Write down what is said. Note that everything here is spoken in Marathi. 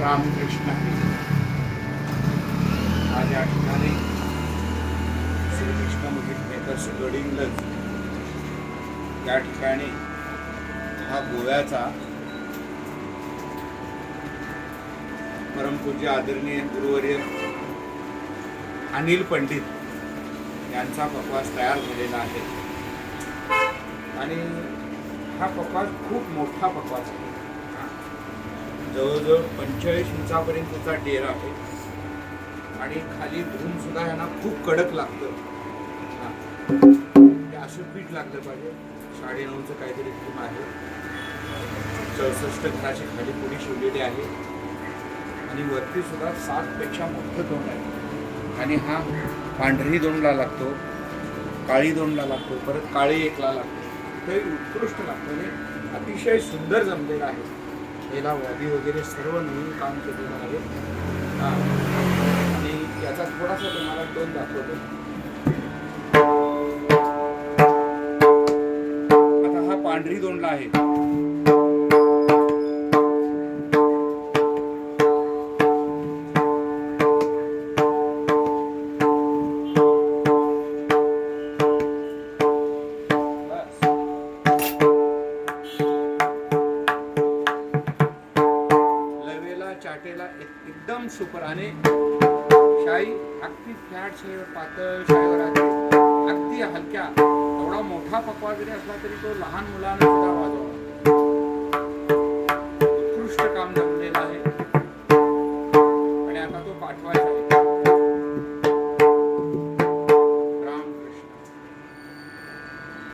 रामकृष्ण आज या ठिकाणी श्रीकृष्ण मुलीट मेकर्स गडिंग्लज या ठिकाणी हा गोव्याचा परमपूज्य आदरणीय गुरुवर्य अनिल पंडित यांचा पकवास तयार झालेला आहे आणि हा पकवास खूप मोठा पकवास आहे. जवळजवळ 45 इंचापर्यंतचा डेरा आहे आणि खाली धूम सुद्धा यांना खूप कडक लागतं. हे असं पीठ लागलं पाहिजे. 9.5चं काहीतरी धूम आहे. 64 घराची खाली पोळी शिवलेली आहे आणि वरती सुद्धा 7 पेक्षा मोठं तोंड आहे आणि हा पांढरी दोंडला लागतो, काळी दोंडला लागतो, परत काळी एकला लागतो. ते उत्कृष्ट लागतं आणि अतिशय सुंदर जमलेलं आहे. याला वादी वगैरे सर्व नवीन काम केलेलं आहे आणि याचा थोडासा तुम्हाला टोन दाखवतो. आता हा पांढरी दोंडला आहे. चाटेला एकदम सुपर आणि शाई अगदी फ्लॅट शाईवर, पातळ शाईवर अगदी हलक्या. एवढा मोठा पकवास जरी असला तरी तो लहान मुलांना सुद्धा वाजवा.